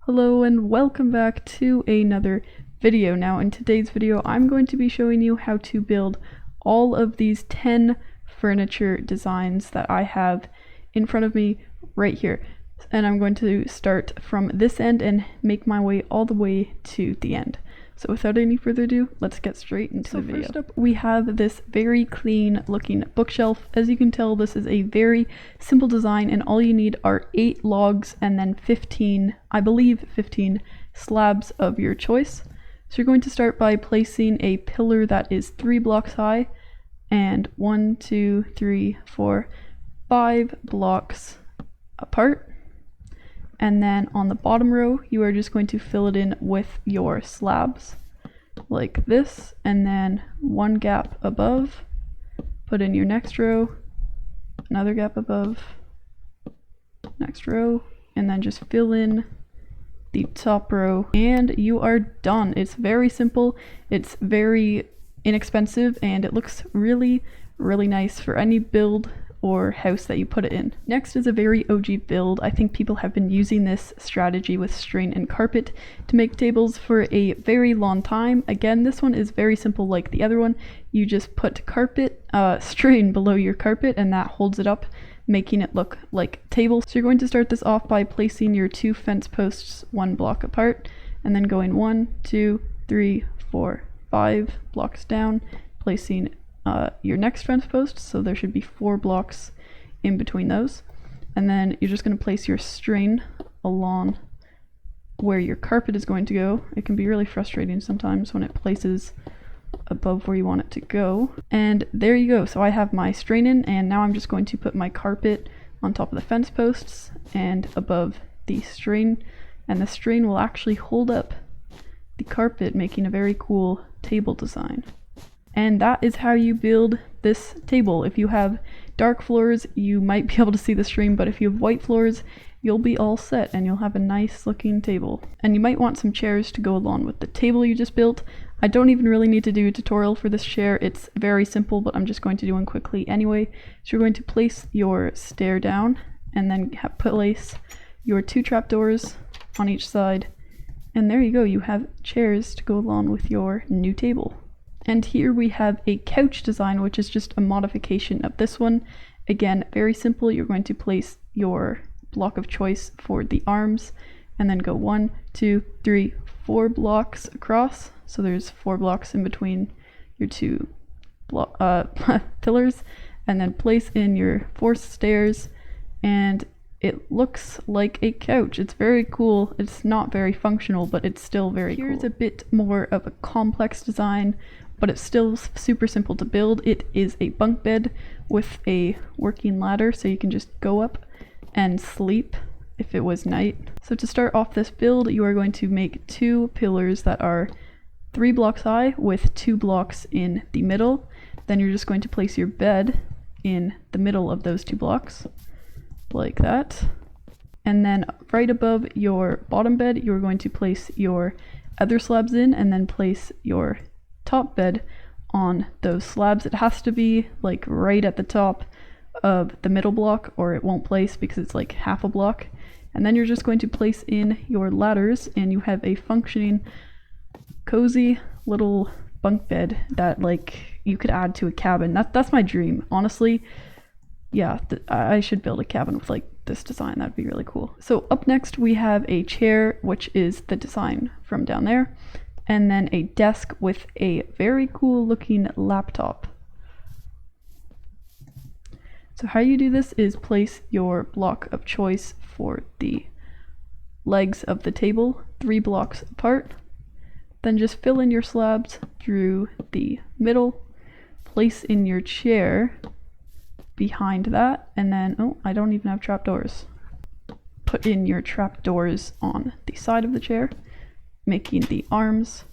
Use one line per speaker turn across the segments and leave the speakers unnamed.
Hello and welcome back to another video. Now in today's video I'm going to be showing you how to build all of these 10 furniture designs that I have in front of me right here. And I'm going to start from this end and make my way all the way to the end. So without any further ado, let's get straight into the video. First up, we have this very clean looking bookshelf. As you can tell, this is a very simple design and all you need are 8 logs and then 15, I believe 15 slabs of your choice. So you're going to start by placing a pillar that is 3 blocks high and 1, 2, 3, 4, 5 blocks apart. And then on the bottom row, you are just going to fill it in with your slabs like this, and then 1 gap above, put in your next row, another gap above, next row, and then just fill in the top row, and you are done. It's very simple, it's very inexpensive, and it looks really, really nice for any build or house that you put it in. Next is a very OG build. I think people have been using this strategy with string and carpet to make tables for a very long time. Again, this one is very simple like the other one. You just put string below your carpet and that holds it up, making it look like a table. So you're going to start this off by placing your 2 fence posts 1 block apart and then going 1, 2, 3, 4, 5 blocks down, placing your next fence post, so there should be 4 blocks in between those, and then you're just going to place your string along where your carpet is going to go. It can be really frustrating sometimes when it places above where you want it to go, and there you go. So I have my string in, and now I'm just going to put my carpet on top of the fence posts and above the string, and the string will actually hold up the carpet, making a very cool table design. And that is how you build this table. If you have dark floors, you might be able to see the string, but if you have white floors, you'll be all set and you'll have a nice looking table. And you might want some chairs to go along with the table you just built. I don't even really need to do a tutorial for this chair. It's very simple, but I'm just going to do one quickly anyway. So you're going to place your stair down and then place your 2 trapdoors on each side. And there you go, you have chairs to go along with your new table. And here we have a couch design, which is just a modification of this one. Again, very simple. You're going to place your block of choice for the arms and then go 1, 2, 3, 4 blocks across. So there's 4 blocks in between your 2 pillars, and then place in your 4 stairs, and it looks like a couch. It's very cool. It's not very functional, but it's still very cool. Here's a bit more of a complex design, but it's still super simple to build. It is a bunk bed with a working ladder, so you can just go up and sleep if it was night. So to start off this build, you are going to make 2 pillars that are 3 blocks high with 2 blocks in the middle. Then you're just going to place your bed in the middle of those 2 blocks, like that. And then right above your bottom bed, you're going to place your other slabs in, and then place your top bed on those slabs. It has to be like right at the top of the middle block or it won't place because it's like half a block. And then you're just going to place in your ladders, and you have a functioning cozy little bunk bed that like you could add to a cabin. That's my dream, honestly. Yeah, I should build a cabin with like this design. That'd be really cool. So up next we have a chair, which is the design from down there, and then a desk with a very cool looking laptop. So how you do this is place your block of choice for the legs of the table 3 blocks apart, then just fill in your slabs through the middle, place in your chair behind that, and then, oh, I don't even have trapdoors. Put in your trapdoors on the side of the chair, making the arms.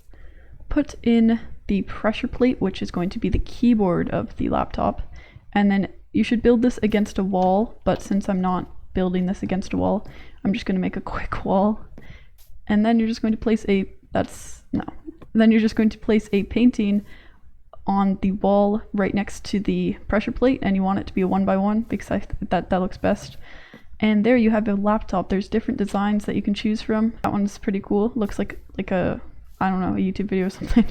Put in the pressure plate, which is going to be the keyboard of the laptop, and then you should build this against a wall, but since I'm not building this against a wall, I'm just going to make a quick wall. And then you're just going to place then you're just going to place a painting on the wall right next to the pressure plate, and you want it to be a 1x1 because that looks best. And there you have a laptop. There's different designs that you can choose from. That one's pretty cool. Looks like a, I don't know, a YouTube video or something.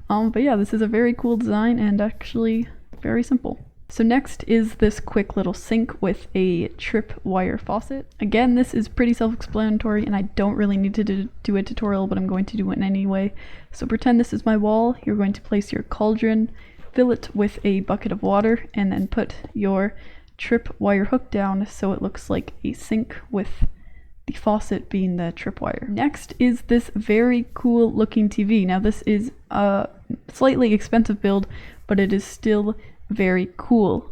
But yeah, this is a very cool design and actually very simple. So next is this quick little sink with a tripwire faucet. Again, this is pretty self-explanatory and I don't really need to do a tutorial, but I'm going to do it anyway. So pretend this is my wall. You're going to place your cauldron, fill it with a bucket of water, and then put your tripwire hook down so it looks like a sink with the faucet being the tripwire. Next is this very cool looking TV. Now this is a slightly expensive build, but it is still very cool.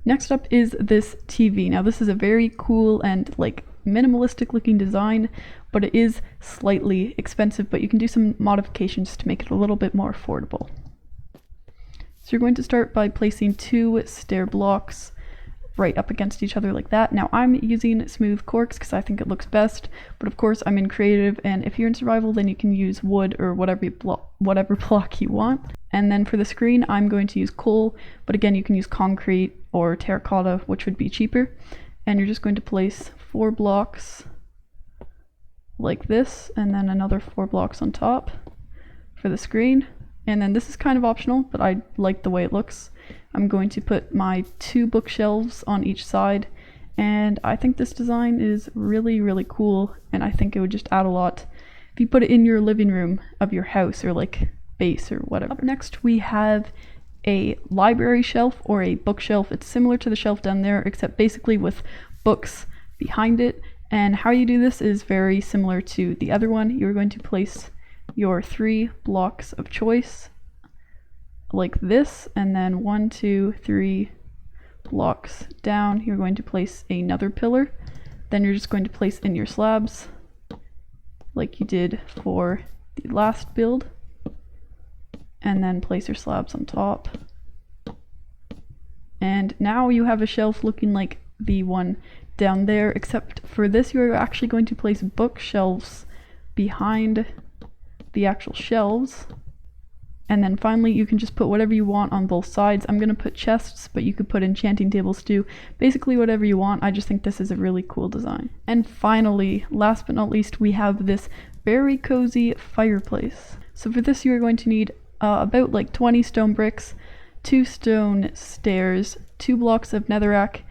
Next up is this TV. Now this is a very cool and like minimalistic looking design, but it is slightly expensive, but you can do some modifications to make it a little bit more affordable. So you're going to start by placing 2 stair blocks right up against each other like that. Now I'm using smooth corks because I think it looks best, but of course I'm in creative, and if you're in survival then you can use wood or whatever block you want. And then for the screen I'm going to use coal, but again you can use concrete or terracotta, which would be cheaper. And you're just going to place 4 blocks like this, and then another 4 blocks on top for the screen. And then this is kind of optional, but I like the way it looks. I'm going to put my 2 bookshelves on each side, and I think this design is really, really cool, and I think it would just add a lot if you put it in your living room of your house or like base or whatever. Up next we have a library shelf or a bookshelf. It's similar to the shelf down there, except basically with books behind it. And how you do this is very similar to the other one. You're going to place your 3 blocks of choice like this, and then 1, 2, 3 blocks down you're going to place another pillar. Then you're just going to place in your slabs like you did for the last build, and then place your slabs on top. And now you have a shelf looking like the one down there, except for this you're actually going to place bookshelves behind the actual shelves. And then finally you can just put whatever you want on both sides. I'm going to put chests, but you could put enchanting tables too. Basically whatever you want. I just think this is a really cool design. And finally, last but not least, we have this very cozy fireplace. So for this you are going to need about like 20 stone bricks, 2 stone stairs, 2 blocks of netherrack,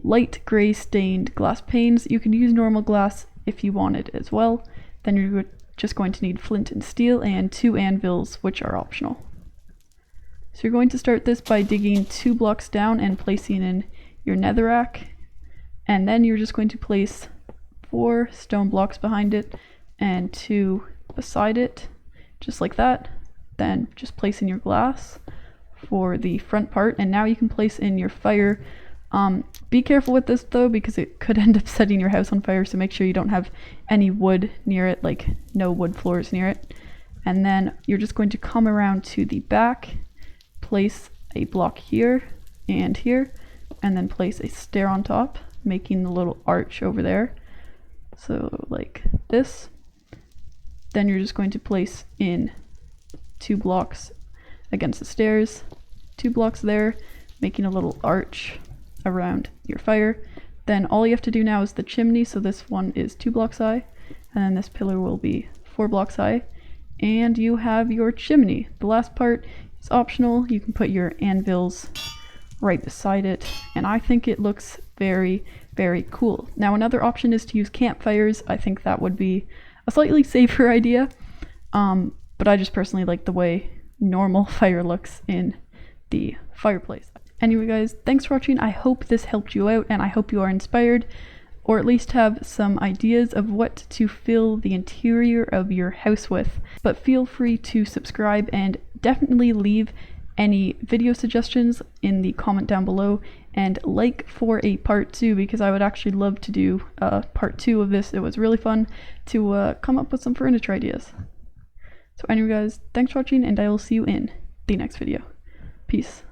light gray stained glass panes. You can use normal glass if you wanted as well. Then you're just going to need flint and steel and 2 anvils, which are optional. So you're going to start this by digging 2 blocks down and placing in your netherrack, and then you're just going to place 4 stone blocks behind it and 2 beside it, just like that. Then just place in your glass for the front part, and now you can place in your fire. Be careful with this though, because it could end up setting your house on fire, so make sure you don't have any wood near it, like no wood floors near it. And then you're just going to come around to the back, place a block here and here, and then place a stair on top, making the little arch over there, so like this. Then you're just going to place in 2 blocks against the stairs, 2 blocks there, making a little arch around your fire. Then all you have to do now is the chimney, so this one is 2 blocks high, and then this pillar will be 4 blocks high, and you have your chimney. The last part is optional. You can put your anvils right beside it, and I think it looks very, very cool. Now another option is to use campfires. I think that would be a slightly safer idea, but I just personally like the way normal fire looks in the fireplace. Anyway guys, thanks for watching. I hope this helped you out, and I hope you are inspired, or at least have some ideas of what to fill the interior of your house with. But feel free to subscribe, and definitely leave any video suggestions in the comment down below, and like for a part 2, because I would actually love to do part 2 of this. It was really fun to come up with some furniture ideas. So anyway guys, thanks for watching, and I will see you in the next video. Peace.